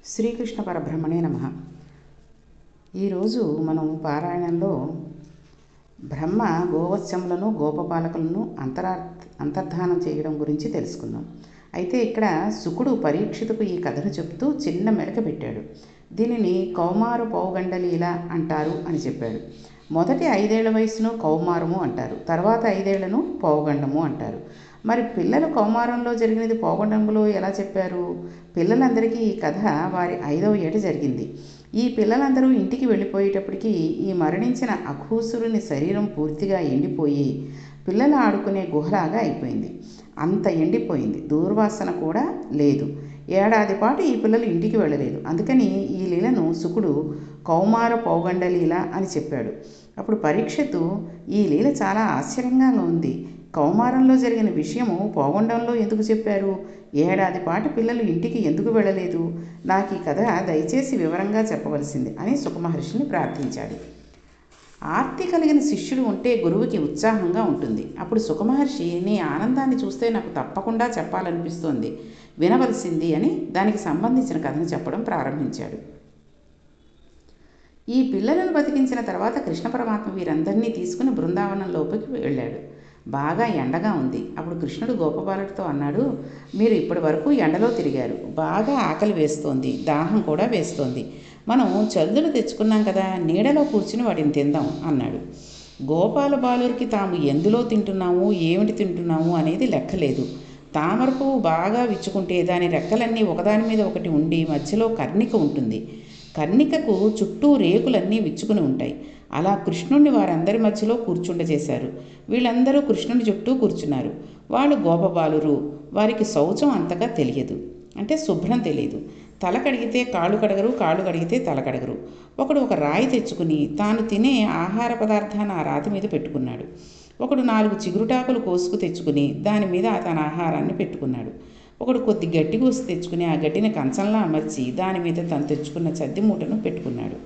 శ్రీకృష్ణ పరబ్రహ్మణే నమః. ఈరోజు మనం పారాయణంలో బ్రహ్మ గోవత్సములను గోపపాలకులను అంతర్ధానం చేయడం గురించి తెలుసుకుందాం. అయితే ఇక్కడ శుకుడు పరీక్షితుకు ఈ కథను చెప్తూ చిన్న మెరక పెట్టాడు. దీనిని కౌమారు పౌగండలీల అంటారు అని చెప్పాడు. మొదటి 5 ఏళ్ల వయసును కౌమారము అంటారు, తర్వాత 5 ఏళ్లను పౌగండము అంటారు. మరి పిల్లలు కౌమారంలో జరిగినది పౌగండంలో ఎలా చెప్పారు? పిల్లలందరికీ ఈ కథ వారి 5వ ఏట జరిగింది. ఈ పిల్లలందరూ ఇంటికి వెళ్ళిపోయేటప్పటికీ ఈ మరణించిన అఘోసురుని శరీరం పూర్తిగా ఎండిపోయి పిల్లలు ఆడుకునే గుహలాగా అయిపోయింది. అంత ఎండిపోయింది, దూర్వాసన కూడా లేదు. ఏడాది పాటు ఈ పిల్లలు ఇంటికి వెళ్ళలేదు. అందుకని ఈ లీలను శుకుడు కౌమార పౌగండలీల అని చెప్పాడు. అప్పుడు పరీక్షితు, ఈ లీల చాలా ఆశ్చర్యంగా ఉంది. కౌమారంలో జరిగిన విషయము పౌగండంలో ఎందుకు చెప్పారు? ఏడాది పాటు పిల్లలు ఇంటికి ఎందుకు వెళ్ళలేదు? నాకు ఈ కథ దయచేసి వివరంగా చెప్పవలసింది అని సుఖమహర్షిని ప్రార్థించాడు. ఆర్తి కలిగిన శిష్యుడు ఉంటే గురువుకి ఉత్సాహంగా ఉంటుంది. అప్పుడు సుఖమహర్షి, నీ ఆనందాన్ని చూస్తే నాకు తప్పకుండా చెప్పాలనిపిస్తోంది, వినవలసింది అని దానికి సంబంధించిన కథను చెప్పడం ప్రారంభించాడు. ఈ పిల్లలను బతికించిన తర్వాత కృష్ణ పరమాత్మ వీరందరినీ తీసుకుని బృందావనం లోపలికి వెళ్ళాడు. బాగా ఎండగా ఉంది. అప్పుడు కృష్ణుడు గోపబాలుడితో అన్నాడు, మీరు ఇప్పటి వరకు ఎండలో తిరిగారు, బాగా ఆకలి వేస్తోంది, దాహం కూడా వేస్తోంది. మనం చల్లులు తెచ్చుకున్నాం కదా, నీడలో కూర్చుని వాటిని తిందాం అన్నాడు. గోపాల బాలురికి తాము ఎందులో తింటున్నాము, ఏమిటి తింటున్నాము అనేది లెక్కలేదు. తామర పువ్వు బాగా విచ్చుకుంటే దాని రెక్కలన్నీ ఒకదాని మీద ఒకటి ఉండి మధ్యలో కర్ణిక ఉంటుంది. కర్ణికకు చుట్టూ రేకులన్నీ విచ్చుకుని ఉంటాయి. అలా కృష్ణుణ్ణి వారందరి మధ్యలో కూర్చుండజేశారు. వీళ్ళందరూ కృష్ణుని చుట్టూ కూర్చున్నారు. వాళ్ళు గోపబాలురు. వారికి శౌచం అంతగా తెలియదు, అంటే శుభ్రం తెలియదు. తల కడిగితే కాళ్ళు కడగరు, కాళ్ళు కడిగితే తల కడగరు. ఒకడు ఒక రాయి తెచ్చుకుని తాను తినే ఆహార పదార్థాన్ని ఆ రాతి మీద పెట్టుకున్నాడు. ఒకడు 4 చిగురుటాకులు కోసుకు తెచ్చుకుని దాని మీద తన ఆహారాన్ని పెట్టుకున్నాడు. ఒకడు కొద్ది గడ్డి కోసి తెచ్చుకుని ఆ గడ్డిని కంచంలా అమర్చి దాని మీద తను తెచ్చుకున్న చద్ది మూటను పెట్టుకున్నాడు.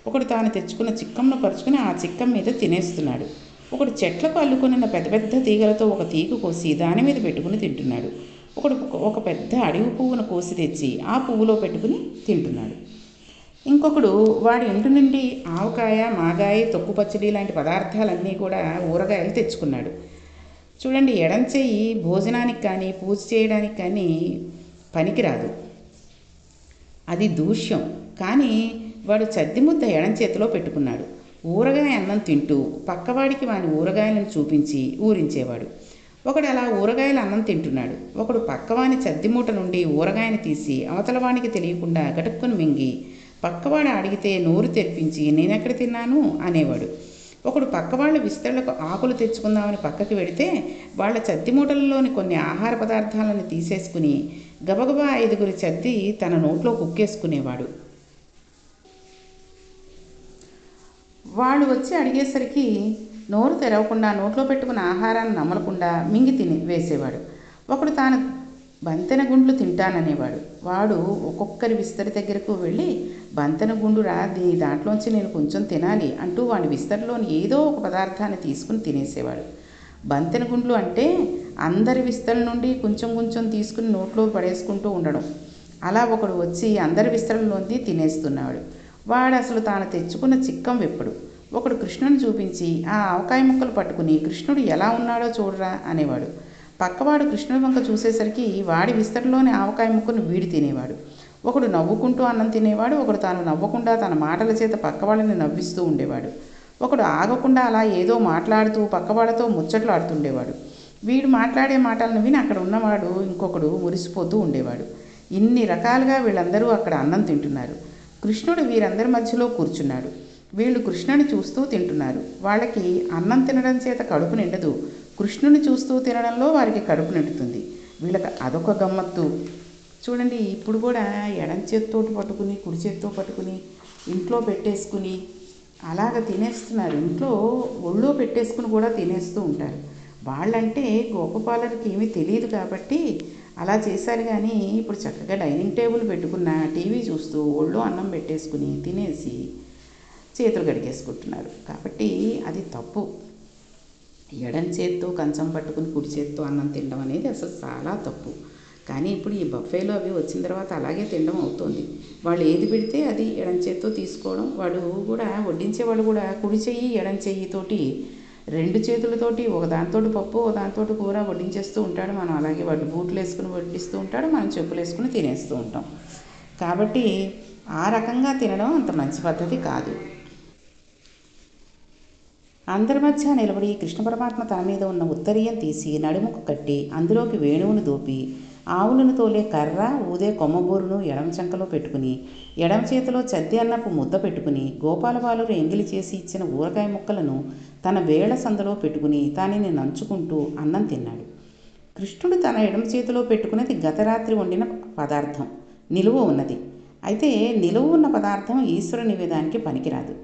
ఒకడు తాను తెచ్చుకున్న చిక్కంను పరుచుకుని ఆ చిక్కం మీద తినేస్తున్నాడు. ఒకడు చెట్లకు అల్లుకున్న పెద్ద పెద్ద తీగలతో ఒక తీగ కోసి దాని మీద పెట్టుకుని తింటున్నాడు. ఒకడు ఒక పెద్ద అడవి పువ్వును కోసి తెచ్చి ఆ పువ్వులో పెట్టుకుని తింటున్నాడు. ఇంకొకడు వాడి ఇంటి నుండి ఆవకాయ, మాగాయ, తొక్కు పచ్చడి లాంటి పదార్థాలన్నీ కూడా ఊరగాయలు తెచ్చుకున్నాడు. చూడండి, ఎడం చెయ్యి భోజనానికి కానీ పూజ చేయడానికి కానీ పనికిరాదు, అది దూష్యం. కానీ వాడు చద్ది ముద్ద ఎడం చేతిలో పెట్టుకున్నాడు. ఊరగాయ అన్నం తింటూ పక్కవాడికి వాని ఊరగాయలను చూపించి ఊరించేవాడు. ఒకడు అలా ఊరగాయల అన్నం తింటున్నాడు. ఒకడు పక్కవాని చద్ది మూట నుండి ఊరగాయని తీసి అవతలవానికి తెలియకుండా గటుక్కుని మింగి పక్కవాడు అడిగితే నోరు తెరిపించి నేనెక్కడ తిన్నాను అనేవాడు. ఒకడు పక్కవాళ్ళ విస్తళ్లకు ఆకులు తెచ్చుకుందామని పక్కకి వెడితే వాళ్ళ చద్ది మూటలలోని కొన్ని ఆహార పదార్థాలను తీసేసుకుని గబగబా 5గురి చద్ది తన నోట్లో కుక్కేసుకునేవాడు. వాళ్ళు వచ్చి అడిగేసరికి నోరు తెరవకుండా నోట్లో పెట్టుకున్న ఆహారాన్ని నమలకుండా మింగి తిని వేసేవాడు. ఒకడు తాను బంతెన గుండ్లు తింటాననేవాడు. వాడు ఒక్కొక్కరి విస్తరి దగ్గరకు వెళ్ళి, బంతెన గుండు రా, దాంట్లోంచి నేను కొంచెం తినాలి అంటూ వాడి విస్తరిలోని ఏదో ఒక పదార్థాన్ని తీసుకుని తినేసేవాడు. బంతెన గుండ్లు అంటే అందరి విస్తరి నుండి కొంచెం కొంచెం తీసుకుని నోట్లో పడేసుకుంటూ ఉండడం. అలా ఒకడు వచ్చి అందరి విస్తరిలోంది తినేస్తున్నాడు. వాడు అసలు తాను తెచ్చుకున్న చిక్కం వెప్పుడు. ఒకడు కృష్ణుని చూపించి ఆ ఆవకాయ ముక్కలు పట్టుకుని కృష్ణుడు ఎలా ఉన్నాడో చూడరా అనేవాడు. పక్కవాడు కృష్ణుడి వంక చూసేసరికి వాడి విస్తరిలోని ఆవకాయ ముక్కను వీడి తినేవాడు. ఒకడు నవ్వుకుంటూ అన్నం తినేవాడు. ఒకడు తాను నవ్వకుండా తన మాటల చేత పక్కవాళ్ళని నవ్విస్తూ ఉండేవాడు. ఒకడు ఆగకుండా అలా ఏదో మాట్లాడుతూ పక్కవాళ్ళతో ముచ్చట్లు ఆడుతుండేవాడు. వీడు మాట్లాడే మాటలను విని అక్కడ ఉన్నవాడు ఇంకొకడు మురిసిపోతూ ఉండేవాడు. ఇన్ని రకాలుగా వీళ్ళందరూ అక్కడ అన్నం తింటున్నారు. కృష్ణుడు వీరందరి మధ్యలో కూర్చున్నాడు. వీళ్ళు కృష్ణుని చూస్తూ తింటున్నారు. వాళ్ళకి అన్నం తినడం చేత కడుపు నిండదు, కృష్ణుని చూస్తూ తినడంలో వారికి కడుపు నిండుతుంది. వీళ్ళకి అదొక గమ్మత్తు. చూడండి, ఇప్పుడు కూడా ఎడం చేత్తో పట్టుకుని కుడి చేత్తో పట్టుకుని ఇంట్లో పెట్టేసుకుని అలాగ తినేస్తున్నారు. ఇంట్లో ఒళ్ళో పెట్టేసుకుని కూడా తినేస్తూ ఉంటారు. వాళ్ళంటే గోపపాలకి ఏమీ తెలియదు కాబట్టి అలా చేశారు. కానీ ఇప్పుడు చక్కగా డైనింగ్ టేబుల్ పెట్టుకున్న టీవీ చూస్తూ ఒళ్ళో అన్నం పెట్టేసుకుని తినేసి చేతులు కడిగేసుకుంటున్నారు. కాబట్టి అది తప్పు. ఎడం చేత్తో కంచం పట్టుకుని కుడి చేత్తో అన్నం తినడం అనేది అసలు చాలా తప్పు. కానీ ఇప్పుడు ఈ బఫేలో అవి వచ్చిన తర్వాత అలాగే తినడం అవుతుంది. వాళ్ళు ఏది పెడితే అది ఎడం చేత్తో తీసుకోవడం. వాడు కూడా వడ్డించే వాళ్ళు కూడా కుడి చెయ్యి ఎడం చెయ్యితోటి 2 చేతులతోటి ఒక దాంతోటి పప్పు ఒక దాంతోటి కూర వడ్డించేస్తూ ఉంటాడు. మనం అలాగే వాడు బూట్లు వేసుకుని వడ్డిస్తూ ఉంటాడు, మనం చెప్పులు వేసుకుని తినేస్తూ ఉంటాం. కాబట్టి ఆ రకంగా తినడం అంత మంచి పద్ధతి కాదు. అందరి మధ్య నిలబడి కృష్ణ పరమాత్మ తన మీద ఉన్న ఉత్తరీయం తీసి నడుముకు కట్టి అందులోకి వేణువును దూపి ఆవులను తోలే కర్ర ఊదే కొమ్మబూరును ఎడమ చంకలో పెట్టుకుని ఎడమ చేతిలో చద్ది అన్నపు ముద్ద పెట్టుకుని గోపాలబాలురు ఎంగిలి చేసి ఇచ్చిన ఊరగాయ ముక్కలను తన వేళ్ల సందులో పెట్టుకుని దానిని నంచుకుంటూ అన్నం తిన్నాడు. కృష్ణుడు తన ఎడమ చేతిలో పెట్టుకున్నది గత రాత్రి వండిన పదార్థం నిలువ ఉన్నది. అయితే నిలువ ఉన్న పదార్థం ఈశ్వర నివేదానికి పనికిరాదు.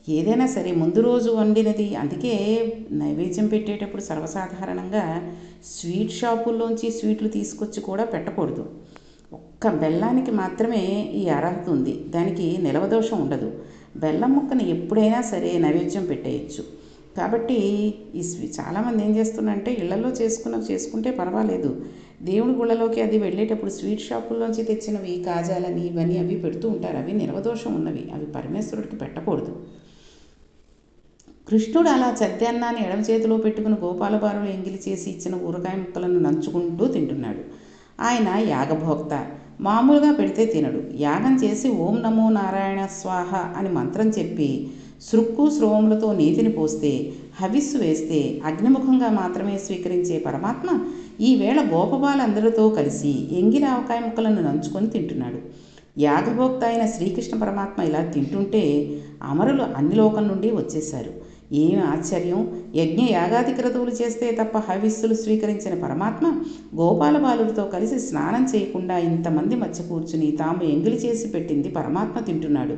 ఏదైనా సరే ముందు రోజు వండినది. అందుకే నైవేద్యం పెట్టేటప్పుడు సర్వసాధారణంగా స్వీట్ షాపుల్లోంచి స్వీట్లు తీసుకొచ్చి కూడా పెట్టకూడదు. ఒక్క బెల్లానికి మాత్రమే ఈ అర్హత ఉంది. దానికి నిలవదోషం ఉండదు. బెల్లం ముక్కని ఎప్పుడైనా సరే నైవేద్యం పెట్టేయచ్చు. కాబట్టి చాలామంది ఏం చేస్తున్నారంటే ఇళ్లలో చేసుకుంటే పర్వాలేదు, దేవుడి గుళ్ళలోకి అది వెళ్ళేటప్పుడు స్వీట్ షాపుల్లోంచి తెచ్చినవి కాజాలని ఇవన్నీ అవి పెడుతూ ఉంటారు. అవి నిలవదోషం ఉన్నవి, అవి పరమేశ్వరుడికి పెట్టకూడదు. కృష్ణుడు అలా చద్దన్నాన్ని ఎడమ చేతిలో పెట్టుకుని గోపాలబాలులు ఎంగిలి చేసి ఇచ్చిన ఊరగాయ ముక్కలను నంచుకుంటూ తింటున్నాడు. ఆయన యాగభోక్త, మామూలుగా పెడితే తినడు. యాగం చేసి ఓం నమో నారాయణ స్వాహ అని మంత్రం చెప్పి సృక్కు స్రోములతో నీతిని పోస్తే హవిస్సు వేస్తే అగ్నిముఖంగా మాత్రమే స్వీకరించే పరమాత్మ ఈవేళ గోపబాలందరితో కలిసి ఎంగిలి ఆవకాయ ముక్కలను నంచుకొని తింటున్నాడు. యాగభోక్త అయిన శ్రీకృష్ణ పరమాత్మ ఇలా తింటుంటే అమరులు అన్ని లోకం నుండి వచ్చేశారు. ఏమి ఆశ్చర్యం! యజ్ఞ యాగాది క్రతువులు చేస్తే తప్ప హవిస్సులు స్వీకరించిన పరమాత్మ గోపాలబాలుడితో కలిసి స్నానం చేయకుండా ఇంతమంది మధ్య కూర్చుని తాము ఎంగిలి చేసి పెట్టింది పరమాత్మ తింటున్నాడు.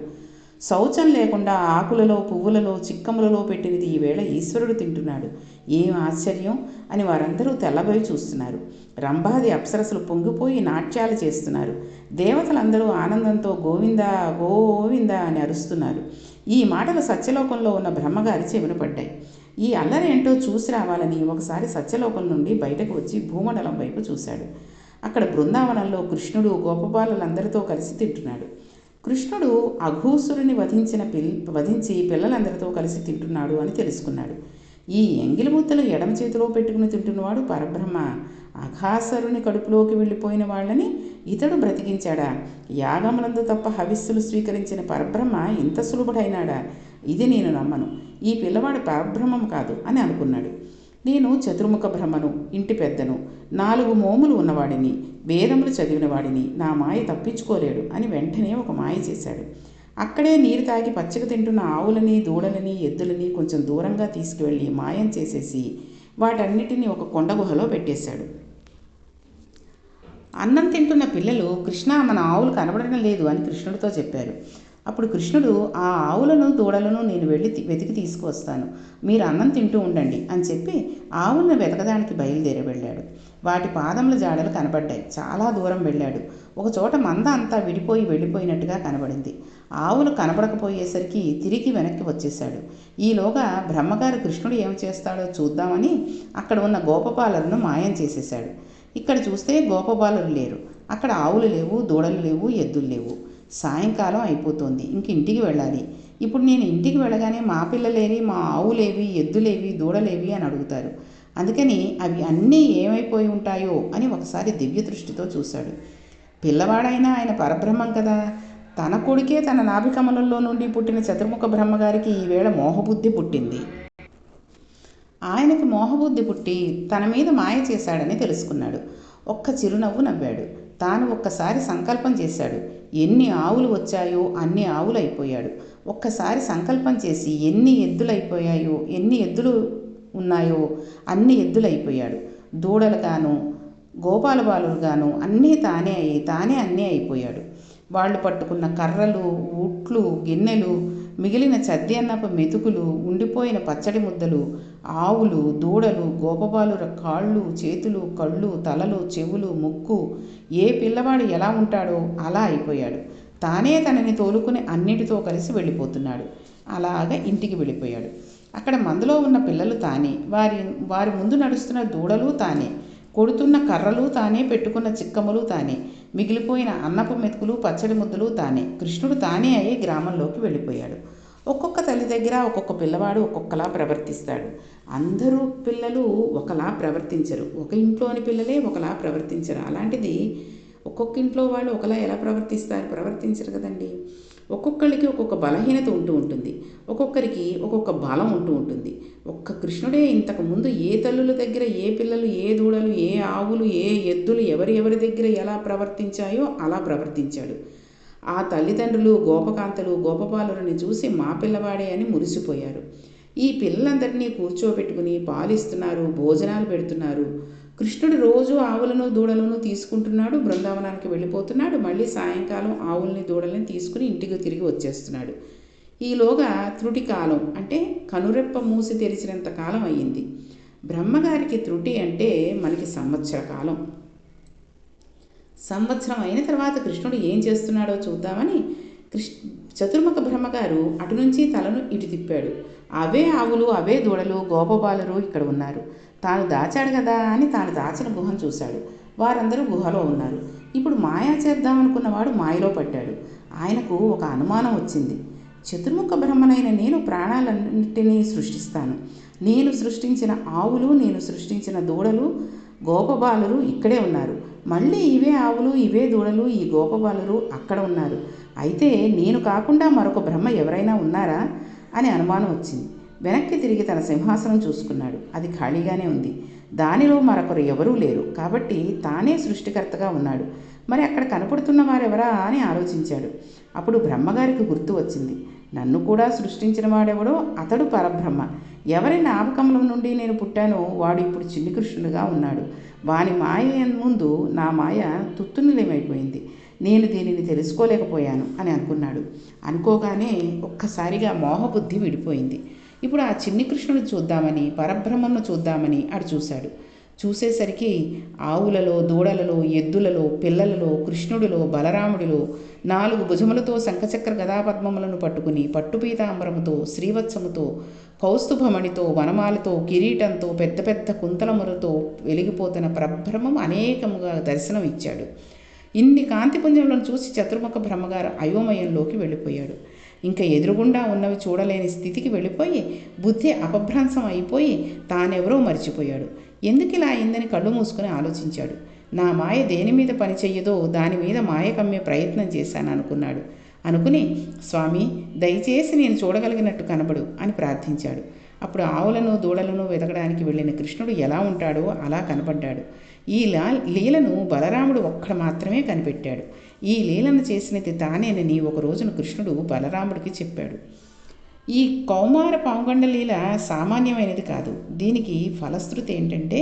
శౌచం లేకుండా ఆకులలో పువ్వులలో చిక్కములలో పెట్టినది ఈవేళ ఈశ్వరుడు తింటున్నాడు. ఏం ఆశ్చర్యం అని వారందరూ తెల్లబోయి చూస్తున్నారు. రంభాది అప్సరసలు పొంగిపోయి నాట్యాలు చేస్తున్నారు. దేవతలందరూ ఆనందంతో గోవిందా గోవిందా అని అరుస్తున్నారు. ఈ మాటలు సత్యలోకంలో ఉన్న బ్రహ్మగారి చెవిన పడ్డాయి. ఈ అల్లరేంటో చూసి రావాలని ఒకసారి సత్యలోకం నుండి బయటకు వచ్చి భూమండలం వైపు చూశాడు. అక్కడ బృందావనంలో కృష్ణుడు గోపబాలులందరితో కలిసి తింటున్నాడు. కృష్ణుడు అఘోసురుని వధించి పిల్లలందరితో కలిసి తింటున్నాడు అని తెలుసుకున్నాడు. ఈ ఎంగిలి ముద్దలు ఎడమ చేతిలో పెట్టుకుని తింటున్నవాడు పరబ్రహ్మ. అఘాసురుని కడుపులోకి వెళ్ళిపోయిన వాళ్ళని ఇతడు బ్రతికించాడా? యాగములందు తప్ప హవిస్సులు స్వీకరించిన పరబ్రహ్మ ఇంత సులభుడైనాడా? ఇది నేను నమ్మను. ఈ పిల్లవాడు పరబ్రహ్మం కాదు అని అనుకున్నాడు. నేను చతుర్ముఖ బ్రహ్మను, ఇంటి పెద్దను, 4 మోములు ఉన్నవాడిని, వేదములు చదివినవాడిని, నా మాయ తప్పించుకోలేడు అని వెంటనే ఒక మాయ చేశాడు. అక్కడే నీరు తాగి పచ్చిక తింటున్న ఆవులని దూడలని ఎద్దులని కొంచెం దూరంగా తీసుకువెళ్ళి మాయం చేసేసి వాటన్నిటినీ ఒక కొండ గుహలో పెట్టేశాడు. అన్నం తింటున్న పిల్లలు కృష్ణ మన ఆవులు కనబడడం లేదు అని కృష్ణుడితో చెప్పారు. అప్పుడు కృష్ణుడు ఆ ఆవులను దూడలను నేను వెతికి తీసుకువస్తాను, మీరు అన్నం తింటూ ఉండండి అని చెప్పి ఆవులను వెతకడానికి బయలుదేరి వెళ్ళాడు. వాటి పాదముల జాడలు కనబడ్డాయి. చాలా దూరం వెళ్ళాడు. ఒక చోట మంద అంతా వెళ్ళిపోయినట్టుగా కనబడింది. ఆవులు కనబడకపోయేసరికి తిరిగి వెనక్కి వచ్చేశాడు. ఈలోగా బ్రహ్మగారు కృష్ణుడు ఏమి చేస్తాడో చూద్దామని అక్కడ ఉన్న గోపబాలులను మాయం చేసేశాడు. ఇక్కడ చూస్తే గోపబాలురు లేరు. అక్కడ ఆవులు లేవు, దూడలు లేవు, ఎద్దులు లేవు. సాయంకాలం అయిపోతుంది. ఇంక ఇంటికి వెళ్ళాలి. ఇప్పుడు నేను ఇంటికి వెళ్ళగానే మా పిల్లలేవి, మా ఆవులేవి, ఎద్దులేవి, దూడలేవి అని అడుగుతారు. అందుకని అవి అన్నీ ఏమైపోయి ఉంటాయో అని ఒకసారి దివ్య దృష్టితో చూశాడు. పిల్లవాడైనా ఆయన పరబ్రహ్మం కదా. తన కొడుకే తన నాభికమలంలో నుండి పుట్టిన చతుర్ముఖ బ్రహ్మగారికి ఈవేళ మోహబుద్ధి పుట్టింది. ఆయనకి మోహబుద్ధి పుట్టి తన మీద మాయ చేశాడని తెలుసుకున్నాడు. ఒక్క చిరునవ్వు నవ్వాడు. తాను ఒక్కసారి సంకల్పం చేశాడు. ఎన్ని ఆవులు వచ్చాయో అన్ని ఆవులు అయిపోయాడు. ఒక్కసారి సంకల్పం చేసి ఎన్ని ఎద్దులు ఉన్నాయో అన్ని ఎద్దులు అయిపోయాడు. దూడలు గాను గోపాలబాలురు గాను అన్నీ తానే అన్నీ అయిపోయాడు. వాళ్ళు పట్టుకున్న కర్రలు, ఉట్లు, గిన్నెలు, మిగిలిన చద్ది అన్నపు మెతుకులు, ఉండిపోయిన పచ్చడి ముద్దలు, ఆవులు, దూడలు, గోపబాలుర కాళ్ళు, చేతులు, కళ్ళు, తలలు, చెవులు, ముక్కు, ఏ పిల్లవాడు ఎలా ఉంటాడో అలా అయిపోయాడు. తానే తనని తోలుకుని అన్నిటితో కలిసి వెళ్ళిపోతున్నాడు. అలాగా ఇంటికి వెళ్ళిపోయాడు. అక్కడ మందులో ఉన్న పిల్లలు తానే, వారి ముందు నడుస్తున్న దూడలు తానే, కొడుతున్న కర్రలు తానే, పెట్టుకున్న చిక్కములు తానే, మిగిలిపోయిన అన్నపు మెతుకులు పచ్చడి ముద్దలు తానే. కృష్ణుడు తానే అయి గ్రామంలోకి వెళ్ళిపోయాడు. ఒక్కొక్క తల్లి దగ్గర ఒక్కొక్క పిల్లవాడు ఒక్కొక్కలా ప్రవర్తిస్తాడు. అందరూ పిల్లలు ఒకలా ప్రవర్తించరు. ఒక ఇంట్లోని పిల్లలే ఒకలా ప్రవర్తించరు. అలాంటిది ఒక్కొక్క ఇంట్లో వాళ్ళు ఒకలా ఎలా ప్రవర్తించరు కదండి. ఒక్కొక్కరికి ఒక్కొక్క బలహీనత ఉంటూ ఉంటుంది, ఒక్కొక్కరికి ఒక్కొక్క బలం ఉంటూ ఉంటుంది. ఒక్క కృష్ణుడే ఇంతకుముందు ఏ తల్లుల దగ్గర ఏ పిల్లలు, ఏ దూడలు, ఏ ఆవులు, ఏ ఎద్దులు ఎవరి దగ్గర ఎలా ప్రవర్తించాయో అలా ప్రవర్తించాడు. ఆ తల్లిదండ్రులు గోపకాంతలు గోపబాలుని చూసి మా పిల్లవాడే అని మురిసిపోయారు. ఈ పిల్లలందరినీ కూర్చోబెట్టుకుని పాలిస్తున్నారు, భోజనాలు పెడుతున్నారు. కృష్ణుడు రోజు ఆవులను దూడలను తీసుకుంటున్నాడు, బృందావనానికి వెళ్ళిపోతున్నాడు. మళ్ళీ సాయంకాలం ఆవుల్ని దూడల్ని తీసుకుని ఇంటికి తిరిగి వచ్చేస్తున్నాడు. ఈలోగా త్రుటి కాలం అంటే కనురెప్ప మూసి తెరిచినంత కాలం అయ్యింది. బ్రహ్మగారికి త్రుటి అంటే మనకి సంవత్సర కాలం. సంవత్సరం అయిన తర్వాత కృష్ణుడు ఏం చేస్తున్నాడో చూద్దామని చతుర్ముఖ బ్రహ్మగారు అటు నుంచి తలను ఇటు తిప్పాడు. అవే ఆవులు, అవే దూడలు, గోపబాలురు ఇక్కడ ఉన్నారు. తాను దాచాడు కదా అని తాను దాచిన గుహను చూశాడు. వారందరూ గుహలో ఉన్నారు. ఇప్పుడు మాయా చేద్దామనుకున్నవాడు మాయలో పడ్డాడు. ఆయనకు ఒక అనుమానం వచ్చింది. చతుర్ముఖ బ్రహ్మనైన నేను ప్రాణాలన్నింటినీ సృష్టిస్తాను. నేను సృష్టించిన ఆవులు, నేను సృష్టించిన దూడలు, గోపబాలురు ఇక్కడే ఉన్నారు. మళ్ళీ ఇవే ఆవులు, ఇవే దూడలు, ఈ గోపబాలురు అక్కడ ఉన్నారు. అయితే నేను కాకుండా మరొక బ్రహ్మ ఎవరైనా ఉన్నారా అని అనుమానం వచ్చింది. వెనక్కి తిరిగి తన సింహాసనం చూసుకున్నాడు. అది ఖాళీగానే ఉంది. దానిలో మరొకరు ఎవరూ లేరు. కాబట్టి తానే సృష్టికర్తగా ఉన్నాడు. మరి అక్కడ కనపడుతున్న వారెవరా అని ఆలోచించాడు. అప్పుడు బ్రహ్మగారికి గుర్తు వచ్చింది. నన్ను కూడా సృష్టించిన వాడెవడో అతడు పరబ్రహ్మ. ఎవరి జ్ఞాపకంలో నుండి నేను పుట్టానో వాడు ఇప్పుడు చిన్ని కృష్ణుడుగా ఉన్నాడు. వాని మాయ ముందు నా మాయ తుత్తునిలేమైపోయింది. నేను దీనిని తెలుసుకోలేకపోయాను అని అనుకున్నాడు. అనుకోగానే ఒక్కసారిగా మోహబుద్ధి విడిపోయింది. ఇప్పుడు ఆ చిన్ని కృష్ణుడు చూద్దామని, పరబ్రహ్మను చూద్దామని అటు చూశాడు. చూసేసరికి ఆవులలో, దూడలలో, ఎద్దులలో, పిల్లలలో, కృష్ణుడిలో, బలరాముడిలో 4 భుజములతో శంఖచక్ర గదాపద్మములను పట్టుకుని పట్టుపీతాంబరముతో, శ్రీవత్సముతో, కౌస్తుభమణితో, వనమాలతో, కిరీటంతో, పెద్ద పెద్ద కుంతలములతో వెలిగిపోతున్న పరబ్రహ్మం అనేకముగా దర్శనం ఇచ్చాడు. ఇన్ని కాంతిపుంజములను చూసి చతుర్ముఖ బ్రహ్మగారు అయోమయంలోకి వెళ్ళిపోయాడు. ఇంకా ఎదురుగుండా ఉన్నవి చూడలేని స్థితికి వెళ్ళిపోయి బుద్ధి అపభ్రంశం అయిపోయి తానెవరో మర్చిపోయాడు. ఎందుకు ఇలా అయిందని కళ్ళు మూసుకుని ఆలోచించాడు. నా మాయ దేని మీద పని చెయ్యదో దాని మీద మాయ కమ్మే ప్రయత్నం చేశాను అనుకున్నాడు. అనుకుని స్వామి దయచేసి నేను చూడగలిగినట్టు కనబడు అని ప్రార్థించాడు. అప్పుడు ఆవులను దూడలను వెతకడానికి వెళ్ళిన కృష్ణుడు ఎలా ఉంటాడో అలా కనబడ్డాడు. ఈ లీలను బలరాముడు ఒక్కడ మాత్రమే కనిపెట్టాడు. ఈ లీలను చేసినది తానేనని ఒక రోజున కృష్ణుడు బలరాముడికి చెప్పాడు. ఈ కౌమార పాంగండ లీల సామాన్యమైనది కాదు. దీనికి ఫలశ్రుతి ఏంటంటే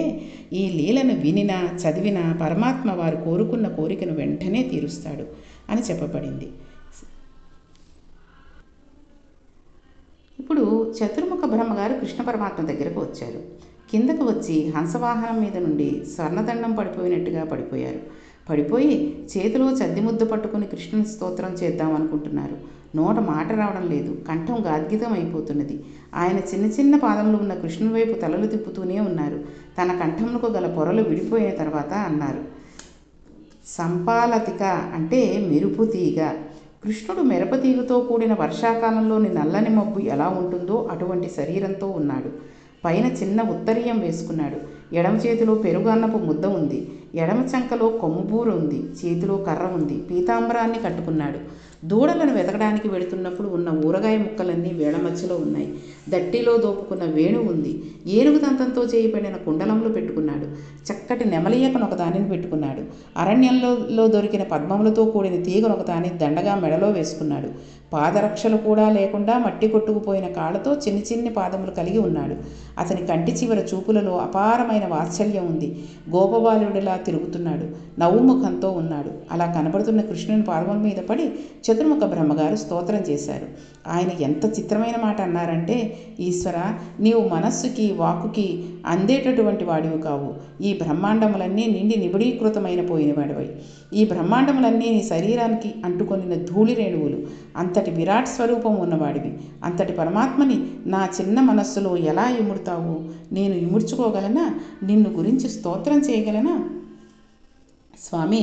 ఈ లీలను వినినా చదివినా పరమాత్మ వారు కోరుకున్న కోరికను వెంటనే తీరుస్తాడు అని చెప్పబడింది. ఇప్పుడు చతుర్ముఖ బ్రహ్మగారు కృష్ణ పరమాత్మ దగ్గరకు వచ్చారు. కిందకు వచ్చి హంసవాహనం మీద నుండి స్వర్ణదండం పడిపోయినట్టుగా పడిపోయి చేతిలో చద్దిముద్ద పట్టుకుని కృష్ణుని స్తోత్రం చేద్దాం అనుకుంటున్నారు. నోట మాట రావడం లేదు. కంఠం గాద్గితం అయిపోతున్నది. ఆయన చిన్న చిన్న పాదములు ఉన్న కృష్ణుని వైపు తలలు తిప్పుతూనే ఉన్నారు. తన కంఠంకు గల పొరలు విడిపోయిన తర్వాత అన్నారు, సంపాలతిక అంటే మెరుపు తీగ. కృష్ణుడు మెరపతీగతో కూడిన వర్షాకాలంలోని నల్లని మబ్బు ఎలా ఉంటుందో అటువంటి శరీరంతో ఉన్నాడు. పైన చిన్న ఉత్తరీయం వేసుకున్నాడు. ఎడమ చేతిలో పెరుగు అన్నపు ముద్ద ఉంది. ఎడమ చంకలో కొమ్ముబూర ఉంది. చేతిలో కర్ర ఉంది. పీతాంబరాన్ని కట్టుకున్నాడు. దూడలను వెతకడానికి వెళుతున్నప్పుడు ఉన్న ఊరగాయ ముక్కలన్నీ వేళ మధ్యలో ఉన్నాయి. దట్టిలో దోపుకున్న వేణు ఉంది. ఏనుగు దంతంతో చేయబడిన కుండలంలో పెట్టుకున్నాడు. చక్కటి నెమలియకను ఒకదానిని పెట్టుకున్నాడు. అరణ్యంలో దొరికిన పద్మములతో కూడిన తీగను ఒకదాని దండగా మెడలో వేసుకున్నాడు. పాదరక్షలు కూడా లేకుండా మట్టి కొట్టుకుపోయిన కాళ్ళతో చిన్ని చిన్ని పాదములు కలిగి ఉన్నాడు. అతని కంటి చివర చూపులలో అపారమైన వాత్సల్యం ఉంది. గోపబాలుడిలా తిరుగుతున్నాడు. నవ్వుముఖంతో ఉన్నాడు. అలా కనబడుతున్న కృష్ణుని పాదముల మీద పడి చతుర్ముఖ బ్రహ్మగారు స్తోత్రం చేశారు. ఆయన ఎంత చిత్రమైన మాట అన్నారంటే, ఈశ్వర, నీవు మనస్సుకి వాక్కుకి అందేటటువంటి వాడివి కావు. ఈ బ్రహ్మాండములన్నీ నిండి నిబిడీకృతమైన పోయినవాడివై. ఈ బ్రహ్మాండములన్నీ నీ శరీరానికి అంటుకొనిన ధూళి రేణువులు. అంతటి విరాట్ స్వరూపం ఉన్నవాడివి. అంతటి పరమాత్మని నా చిన్న మనస్సులో ఎలా ఇముడుతావు? నేను ఇముడ్చుకోగలనా? నిన్ను గురించి స్తోత్రం చేయగలనా? స్వామి,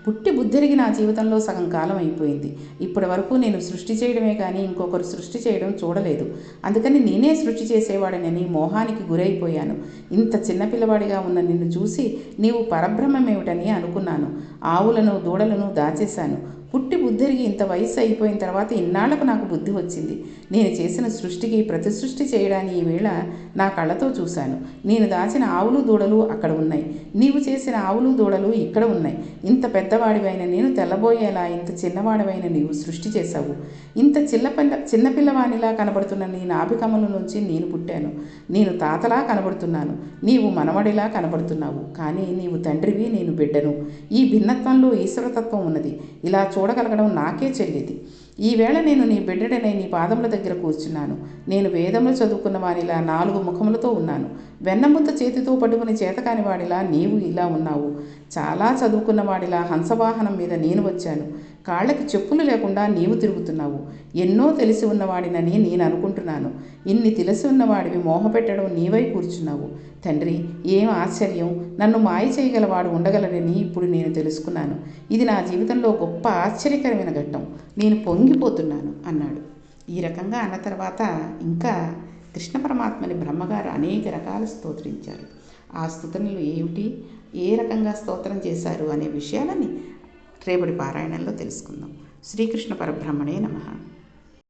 పుట్టి బుద్ధిరిగి నా జీవితంలో సగం కాలం అయిపోయింది. ఇప్పటి వరకు నేను సృష్టి చేయడమే కానీ ఇంకొకరు సృష్టి చేయడం చూడలేదు. అందుకని నేనే సృష్టి చేసేవాడనని మోహానికి గురైపోయాను. ఇంత చిన్నపిల్లవాడిగా ఉన్న నిన్ను చూసి నీవు పరబ్రహ్మమేమిటని అనుకున్నాను. ఆవులను దూడలను దాచేశాను. పుట్టి బుద్ధిరిగి ఇంత వయసు అయిపోయిన తర్వాత ఇన్నాళ్లకు నాకు బుద్ధి వచ్చింది. నేను చేసిన సృష్టికి ప్రతి సృష్టి చేయడాన్ని ఈవేళ నా కళ్ళతో చూశాను. నేను దాచిన ఆవులు దూడలు అక్కడ ఉన్నాయి. నీవు చేసిన ఆవులు దూడలు ఇక్కడ ఉన్నాయి. ఇంత పెద్దవాడివైన నేను తెల్లబోయేలా ఇంత చిన్నవాడివైన నీవు సృష్టి చేశావు. ఇంత చిన్నపిల్లవానిలా కనబడుతున్న నీ నాభికమల నుంచి నేను పుట్టాను. నేను తాతలా కనబడుతున్నాను. నీవు మనవడిలా కనబడుతున్నావు. కానీ నీవు తండ్రివి, నేను బిడ్డను. ఈ భిన్నత్వంలో ఈశ్వరతత్వం ఉన్నది. ఇలా చూడగలగడం నాకే చెల్లిది. ఈవేళ నేను నీ బిడ్డడనే నీ పాదముల దగ్గర కూర్చున్నాను. నేను వేదములు చదువుకున్న వానిలా 4 ముఖములతో ఉన్నాను. వెన్నముద్ద చేతితో పట్టుకుని చేతకాని వాడిలా నీవు ఇలా ఉన్నావు. చాలా చదువుకున్న వాడిలా హంసవాహనం మీద నేను వచ్చాను. కాళ్ళకి చెప్పులు లేకుండా నీవు తిరుగుతున్నావు. ఎన్నో తెలిసి ఉన్నవాడినని నేను అనుకుంటున్నాను. ఇన్ని తెలిసి ఉన్నవాడివి మోహపెట్టడం నీవై కూర్చున్నావు. తండ్రి, ఏం ఆశ్చర్యం! నన్ను మాయ చేయగలవాడు ఉండగలడని ఇప్పుడు నేను తెలుసుకున్నాను. ఇది నా జీవితంలో గొప్ప ఆశ్చర్యకరమైన ఘట్టం. నేను పొంగిపోతున్నాను అన్నాడు. ఈ రకంగా అన్న తర్వాత ఇంకా కృష్ణ పరమాత్మని బ్రహ్మగారు అనేక రకాల స్తోత్రించారు. ఆ స్తుతులు ఏమిటి, ఏ రకంగా స్తోత్రం చేశారు అనే విషయాలని రేపటి పారాయణంలో తెలుసుకుందాం. శ్రీకృష్ణ పరబ్రహ్మణే నమః.